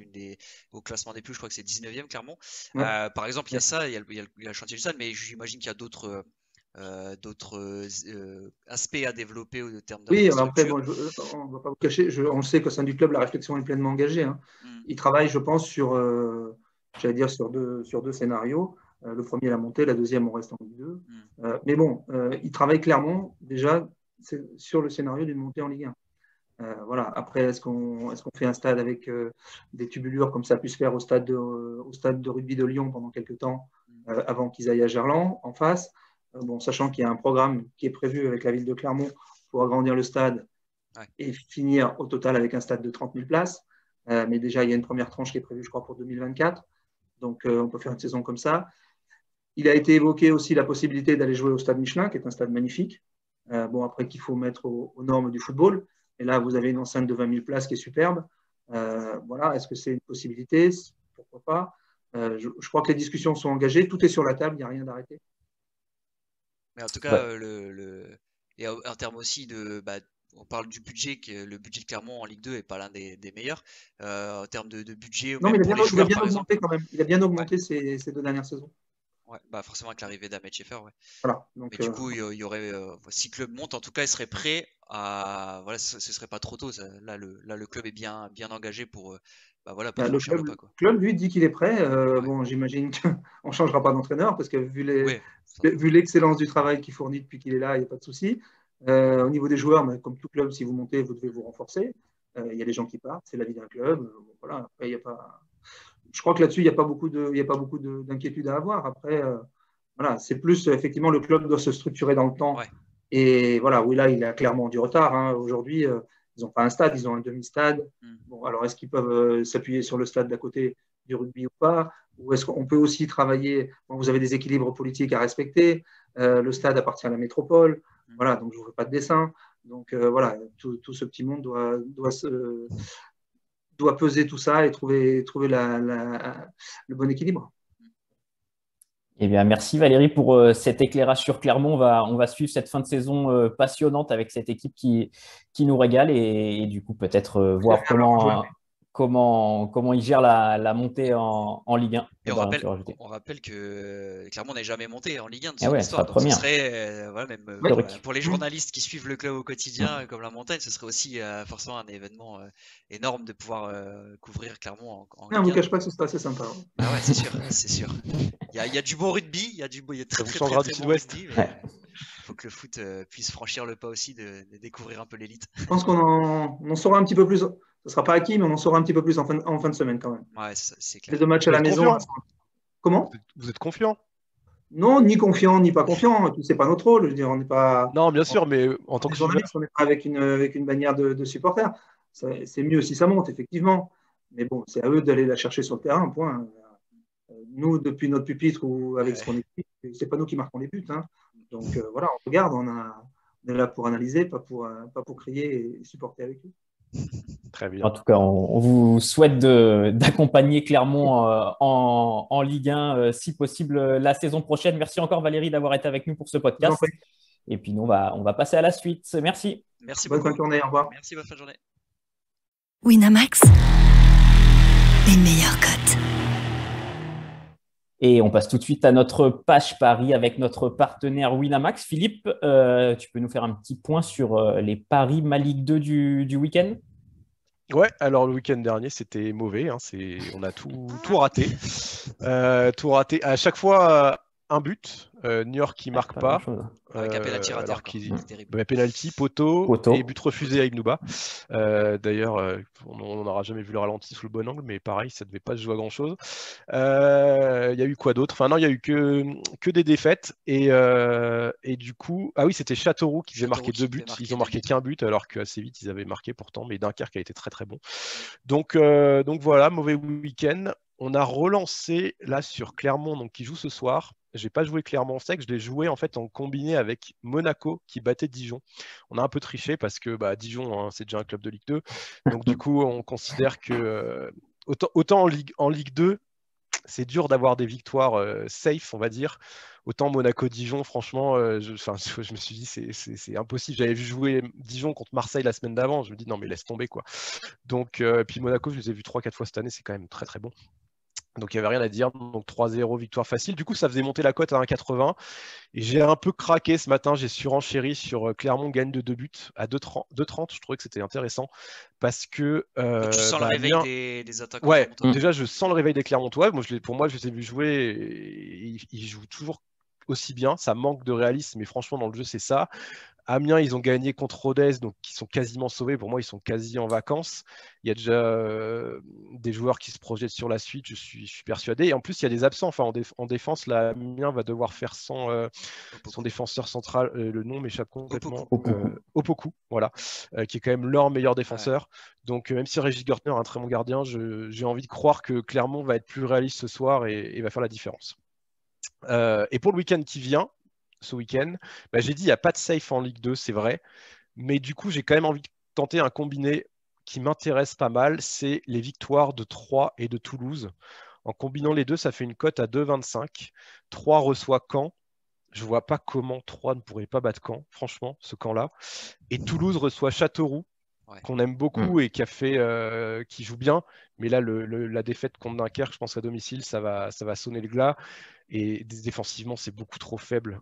au classement des pelouses, je crois que c'est 19e Clermont. Ouais. Par exemple, il y a ça, il y a le chantier du stade, mais j'imagine qu'il y a d'autres aspects à développer au terme Oui, après, d'infrastructure. bon, on ne va pas vous cacher, on le sait qu'au sein du club, la réflexion est pleinement engagée. Hein. Hmm. Il travaille, je pense, j'allais dire sur deux scénarios. Le premier, la montée, la deuxième, on reste en Ligue 2. Mais bon, il travaille clairement déjà sur le scénario d'une montée en Ligue 1. Voilà. Après, est-ce qu'on fait un stade avec des tubulures comme ça a pu se faire au stade de rugby de Lyon pendant quelques temps, avant qu'ils aillent à Gerland, en face? Bon, sachant qu'il y a un programme qui est prévu avec la ville de Clermont pour agrandir le stade et finir au total avec un stade de 30 000 places. Mais déjà, il y a une première tranche qui est prévue, je crois, pour 2024. Donc, on peut faire une saison comme ça. Il a été évoqué aussi la possibilité d'aller jouer au stade Michelin, qui est un stade magnifique. Bon, après, qu'il faut mettre aux normes du football. Et là, vous avez une enceinte de 20 000 places qui est superbe. Voilà, est-ce que c'est une possibilité? Pourquoi pas? Je crois que les discussions sont engagées. Tout est sur la table, il n'y a rien d'arrêté. Mais en tout cas, Ouais. et en termes aussi on parle du budget, que le budget de Clermont en Ligue 2 est pas l'un des meilleurs en termes de budget, Non, mais même pour les il a joueurs bien par exemple. augmenté quand même. Il a bien Ouais, augmenté ces 2 dernières saisons. ouais, bah forcément avec l'arrivée d'Ahmed Scheffer, ouais. Voilà. Mais Donc, du coup, il y aurait, si le club monte, en tout cas, il serait prêt à, voilà, ce serait pas trop tôt. Là, le club est bien engagé pour, bah voilà, pas le franchir le pas, quoi. club, lui, dit qu'il est prêt. Ouais, Bon, j'imagine qu'on ne changera pas d'entraîneur parce que ouais, vu l'excellence du travail qu'il fournit depuis qu'il est là, il n'y a pas de souci. Au niveau des joueurs, mais comme tout club, si vous montez, vous devez vous renforcer. Il y a des gens qui partent, c'est la vie d'un club. Bon, voilà. Après, il y a pas... Je crois que là-dessus, il n'y a pas beaucoup d'inquiétude à avoir. Après, voilà, c'est plus, effectivement, le club doit se structurer dans le temps. ouais. Et voilà, oui, là, il a clairement du retard. Hein. Aujourd'hui, ils n'ont pas un stade, ils ont un demi-stade. Bon, alors, est-ce qu'ils peuvent s'appuyer sur le stade d'à côté du rugby ou pas? Ou est-ce qu'on peut aussi travailler? Bon, vous avez des équilibres politiques à respecter. Le stade appartient à la métropole. Voilà, donc je ne vous fais pas de dessin. Donc voilà, tout ce petit monde doit peser tout ça et trouver le bon équilibre. Eh bien, merci Valérie pour cet éclairage sur Clermont. On va suivre cette fin de saison passionnante avec cette équipe qui nous régale et du coup peut-être voir comment ils gèrent la montée en Ligue 1. Et on rappelle que Clermont n'est jamais monté en Ligue 1 de son histoire. Donc ce serait, voilà, même voilà, pour les journalistes qui suivent le club au quotidien, comme la montagne, ce serait aussi forcément un événement énorme de pouvoir couvrir Clermont en Ligue 1. On ne vous cache pas que ce serait assez sympa. Ah ouais, c'est sûr, c'est sûr. Il y a du bon rugby, il y a très bon rugby. Il faut que le foot puisse franchir le pas aussi de découvrir un peu l'élite. Je pense qu'on en saura un petit peu plus. Ce ne sera pas acquis, mais on en saura un petit peu plus en fin de semaine quand même. Ouais, c'est clair. Les 2 matchs à la maison. Comment? Vous êtes confiant? Non, ni confiant, ni pas confiant. Ce n'est pas notre rôle. Je veux dire, on n'est pas. Non, bien sûr, mais en tant que journaliste, on n'est pas avec une bannière de supporters. C'est mieux si ça monte, effectivement. Mais bon, c'est à eux d'aller la chercher sur le terrain, point. Nous, depuis notre pupitre ou avec ce qu'on écrit, c'est pas nous qui marquons les buts. Hein. Donc voilà, on regarde, on est là pour analyser, pas pour crier et supporter avec eux. Très bien. En tout cas, on vous souhaite d'accompagner Clermont en Ligue 1, si possible, la saison prochaine. Merci encore Valérie d'avoir été avec nous pour ce podcast. Et puis nous, on va passer à la suite. Merci. Merci bonne beaucoup. fin de journée, au revoir. Merci, bonne fin de journée. Winamax, les meilleures cotes. Et on passe tout de suite à notre page Paris avec notre partenaire Winamax. Philippe, tu peux nous faire un petit point sur les paris Ma Ligue 2 du week-end? Ouais, alors le week-end dernier, c'était mauvais. Hein, on a tout raté. Tout raté. À chaque fois, un but. New York qui marque pas. Avec un penalty raté encore. Penalty, poteau et but refusé à Ibnouba. D'ailleurs, on n'aura jamais vu le ralenti sous le bon angle, mais pareil, ça ne devait pas se jouer à grand-chose. Il y a eu quoi d'autre? Enfin non, il n'y a eu que des défaites. Et du coup, ah oui, c'était Châteauroux qui devait marquer 2 buts. Ils ont marqué qu'un but, alors qu'assez vite, ils avaient marqué pourtant. Mais Dunkerque a été très très bon. Donc voilà, mauvais week-end. On a relancé là sur Clermont, donc qui joue ce soir. Je n'ai pas joué Clermont sec, je l'ai joué en fait en combiné avec Monaco qui battait Dijon. On a un peu triché parce que Dijon, hein, c'est déjà un club de Ligue 2. Donc du coup, on considère que autant en Ligue 2, c'est dur d'avoir des victoires safe, on va dire. Autant Monaco-Dijon, franchement, je me suis dit, c'est impossible. J'avais vu jouer Dijon contre Marseille la semaine d'avant. Je me dis, non, mais laisse tomber, quoi. Donc, puis Monaco, je les ai vus 3-4 fois cette année. C'est quand même très, très bon. Donc, il n'y avait rien à dire. Donc, 3-0, victoire facile. Du coup, ça faisait monter la cote à 1,80. Et j'ai un peu craqué ce matin. J'ai surenchéri sur Clermont gagne de 2 buts à 2,30. Je trouvais que c'était intéressant parce que. Tu sens le réveil des attaquants. Ouais, déjà, je sens le réveil des Clermontois. Pour moi, je les ai vus jouer. Et ils jouent toujours aussi bien. Ça manque de réalisme, mais franchement, dans le jeu, c'est ça. Amiens, ils ont gagné contre Rodez, donc ils sont quasiment sauvés. Pour moi, ils sont quasi en vacances. Il y a déjà des joueurs qui se projettent sur la suite, je suis persuadé. Et en plus, il y a des absents. Enfin, en défense, là, Amiens va devoir faire son défenseur central. Le nom m'échappe complètement. Opoku, voilà, qui est quand même leur meilleur défenseur. Ouais. Donc, même si Régis Gortner est un très bon gardien, j'ai envie de croire que Clermont va être plus réaliste ce soir et va faire la différence. Et pour le week-end qui vient, ce week-end, j'ai dit il n'y a pas de safe en Ligue 2, c'est vrai, mais du coup j'ai quand même envie de tenter un combiné qui m'intéresse pas mal, c'est les victoires de Troyes et de Toulouse. En combinant les deux, ça fait une cote à 2,25. Troyes reçoit Caen, Je ne vois pas comment Troyes ne pourrait pas battre Caen, franchement, ce camp-là. Et Toulouse reçoit Châteauroux, qu'on aime beaucoup et qui joue bien. Mais là, la défaite contre Dunkerque, je pense à domicile, ça va sonner le glas. Et défensivement, c'est beaucoup trop faible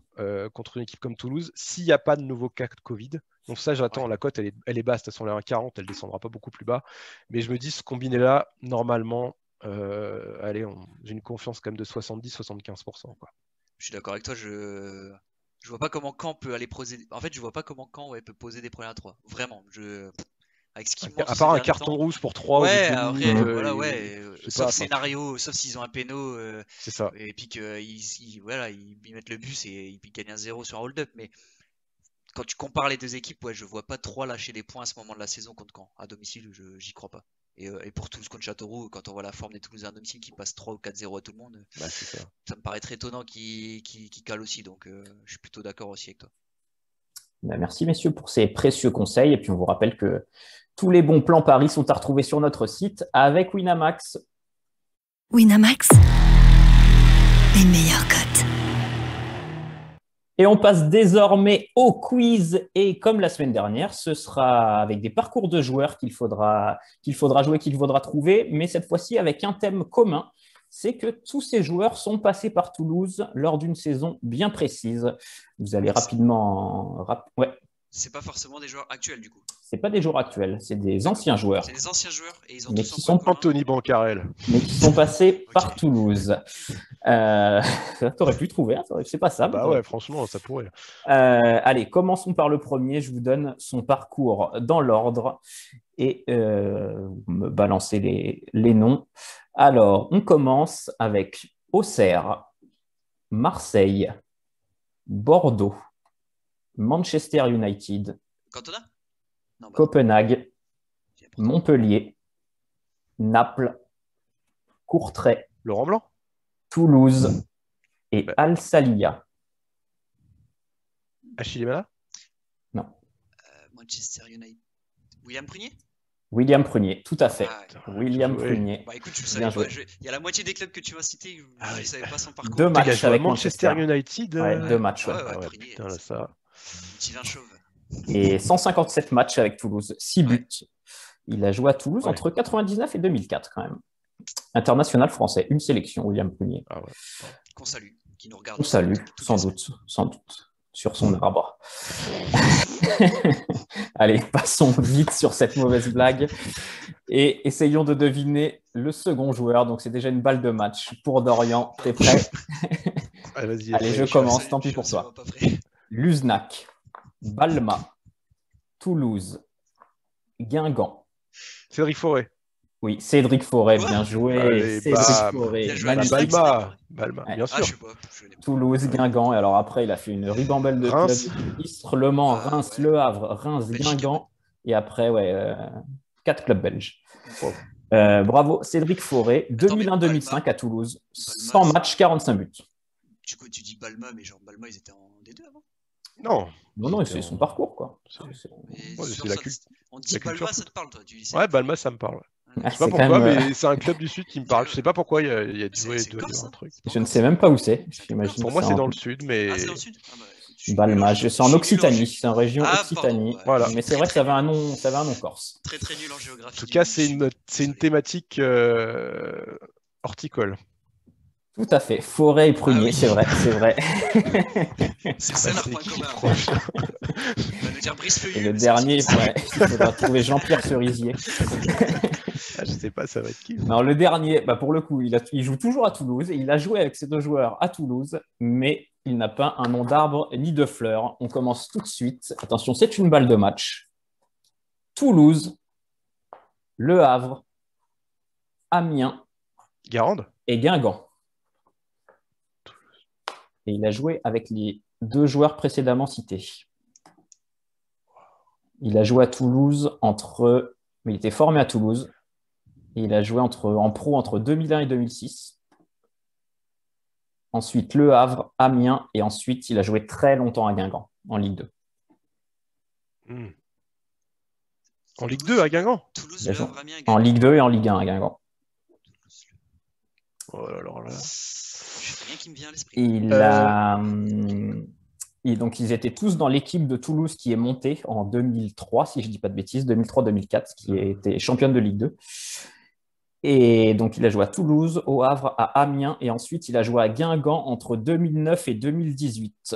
contre une équipe comme Toulouse. S'il n'y a pas de nouveau cas de Covid, donc ça, j'attends. La cote, elle est basse. De toute façon, elle est à 1,40, elle ne descendra pas beaucoup plus bas. Mais je me dis, ce combiné-là, normalement, j'ai une confiance quand même de 70-75%. Je suis d'accord avec toi. Je vois pas comment Caen peut aller poser. En fait, je vois pas comment Caen peut poser des premiers à 3. Vraiment. Avec ce qu'ils montrent à part un ces derniers carton temps. rouge pour 3 Ouais, au bout de après, demi, voilà, sauf pas, scénario, sauf s'ils ont un péno, c'est ça. et puis qu'ils mettent le bus et ils gagnent un 0 sur un hold-up. Mais quand tu compares les deux équipes, je vois pas Troyes lâcher des points à ce moment de la saison contre Caen. À domicile, j'y crois pas. Et pour Toulouse contre Châteauroux, quand on voit la forme des Toulousains à domicile qui passent 3 ou 4-0 à tout le monde, ça me paraît très étonnant qu'ils calent aussi. Donc je suis plutôt d'accord aussi avec toi. Merci messieurs pour ces précieux conseils. Et puis on vous rappelle que tous les bons plans paris sont à retrouver sur notre site avec Winamax. Winamax, les meilleurs cotes. Et on passe désormais au quiz. Et comme la semaine dernière, ce sera avec des parcours de joueurs qu'il faudra jouer, qu'il faudra trouver, mais cette fois-ci avec un thème commun. C'est que tous ces joueurs sont passés par Toulouse lors d'une saison bien précise. Vous allez rapidement... Ouais. C'est pas forcément des joueurs actuels du coup. C'est pas des joueurs actuels, c'est des anciens joueurs. C'est des anciens joueurs et ils ont mais tous qui sont Anthony Bancarel. Mais qui sont passés par Toulouse. T'aurais pu trouver, hein, c'est pas ça. Bah ouais, franchement, ça pourrait. Allez, commençons par le premier. Je vous donne son parcours dans l'ordre et vous me balancez les noms. Alors, on commence avec Auxerre, Marseille, Bordeaux, Manchester United, Cantona ? Non, Copenhague, Montpellier, Naples, Courtrai, Laurent Blanc, Toulouse et Al-Salia. Achille Mala ? Non. Manchester United. William Prunier ? William Prunier, tout à fait. William joué. Prunier. Bah écoute, je savais pas. Il y a la moitié des clubs que tu m'as cités, je ne savais pas son parcours. 2 matchs avec Manchester United. Ouais, 2 matchs. Prunier, putain, là, ça. Petit vin chauve. Et 157 matchs avec Toulouse, 6 buts. Il a joué à Toulouse entre 99 et 2004 quand même. International français, une sélection, William Prunier. Qu'on salue, qui nous regarde. On salue, sans doute, sur son arbre. Allez, passons vite sur cette mauvaise blague et essayons de deviner le second joueur. Donc, c'est déjà une balle de match pour Dorian. T'es prêt ? Allez, je commence, tant pis pour toi. Luznac, Balma, Toulouse, Guingamp. Cédric Forêt. Oui, Cédric Forêt, bien joué. Allez, Cédric Forêt, Balma, bien sûr. Toulouse, Guingamp. Et alors après, il a fait une ribambelle de Reims. clubs. Istres, Le Mans, Reims, Le Havre, Reims, Guingamp. Et après, 4 clubs belges. Wow. Bravo, Cédric Forêt, 2001-2005 à Toulouse. 100 matchs, 45 buts. Du coup, tu dis Balma, mais genre Balma, ils étaient en D2 avant ? Non, c'est son parcours, quoi. C'est la culture. On dit Balma, ça te parle, toi ? Ouais, Balma, ça me parle. Ah, je sais pas pourquoi, mais c'est un club du Sud qui me parle. Je sais pas pourquoi il y a un truc. Je ne sais même pas où c'est. Pour moi, c'est dans le Sud, mais. Ah, c'est dans le Sud ? Balma, c'est en Occitanie, c'est en région Occitanie. Voilà. Mais c'est vrai que ça avait un nom corse. Très très nul en géographie. En tout cas, c'est une thématique horticole. Tout à fait. Forêt et prunier, c'est vrai. C'est ça leur point commun. On va nous dire Brice-Feuillu. Et le dernier, il faudra trouver Jean-Pierre Cerisier. Je sais pas, ça va être qui. Non, le dernier, pour le coup, il joue toujours à Toulouse. Et il a joué avec ces 2 joueurs à Toulouse, mais il n'a pas un nom d'arbre ni de fleurs. On commence tout de suite. Attention, c'est une balle de match. Toulouse, Le Havre, Amiens Guérande et Guingamp. Et il a joué avec les 2 joueurs précédemment cités. Il a joué à Toulouse il était formé à Toulouse. Et il a joué en pro entre 2001 et 2006. Ensuite, Le Havre, Amiens. Et ensuite, il a joué très longtemps à Guingamp, en Ligue 2. En Ligue 2 à Guingamp ? Toulouse, Le Havre, Amiens, en Ligue 2 et en Ligue 1 à Guingamp. Oh là là là. Je rien qui me vient à l'esprit. Donc, ils étaient tous dans l'équipe de Toulouse qui est montée en 2003, si je ne dis pas de bêtises, 2003-2004, qui était championne de Ligue 2. Et donc, il a joué à Toulouse, au Havre, à Amiens, et ensuite, il a joué à Guingamp entre 2009 et 2018.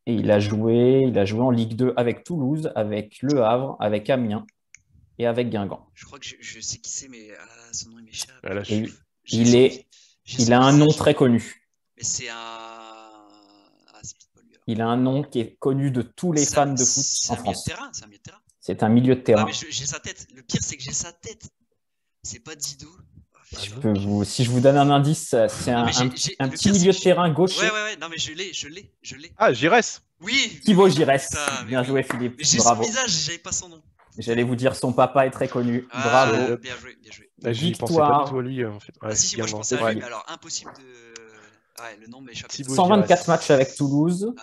Et il a joué en Ligue 2 avec Toulouse, avec Le Havre, avec Amiens et avec Guingamp. Je crois que je sais qui c'est, mais son nom m'échappe. Il a un nom très connu. Mais c'est il a un nom qui est connu de tous les fans de foot en France. C'est un milieu de terrain. C'est un milieu de terrain. Mais j'ai sa tête. Le pire, c'est que j'ai sa tête. C'est pas Didou. Si je vous donne un indice, c'est un petit milieu de terrain gaucher. Ouais. Non, mais je l'ai. Ah, Giresse. Oui. Thibaut Giresse. Bien joué, Philippe. Mais j'ai bravo. son visage, j'avais pas son nom. J'allais vous dire, son papa est très connu. Bravo. Bien joué. J'y pensais pas du tout à lui, en fait. Si, moi je pensais à lui, mais alors impossible de. Ouais, le nom m'échappe. 124 matchs avec Toulouse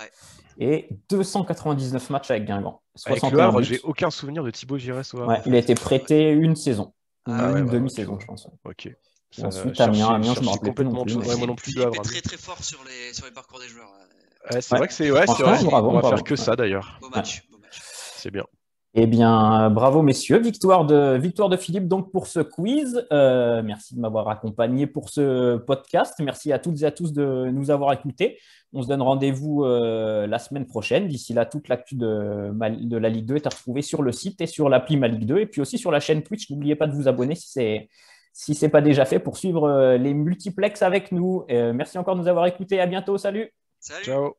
et 299 matchs avec Guingamp. Avec le Havre, j'ai aucun souvenir de Thibaut Giresse au Havre. Ouais, il a été prêté une saison. Une demi-saison, je pense. Ok. Et ensuite, Amiens, je me rappelle plus non plus. Moi non plus. Il était très fort sur les parcours des joueurs. C'est vrai que c'est vrai. Bravo, on va faire que ça d'ailleurs. Beau match. C'est bien. Eh bien, bravo messieurs, victoire de Philippe donc pour ce quiz. Merci de m'avoir accompagné pour ce podcast. Merci à toutes et à tous de nous avoir écoutés. On se donne rendez-vous la semaine prochaine. D'ici là, toute l'actu de la Ligue 2 est à retrouver sur le site et sur l'appli Ma Ligue 2 et puis aussi sur la chaîne Twitch. N'oubliez pas de vous abonner si ce n'est pas déjà fait pour suivre les multiplex avec nous. Merci encore de nous avoir écoutés. À bientôt. Salut. Ciao.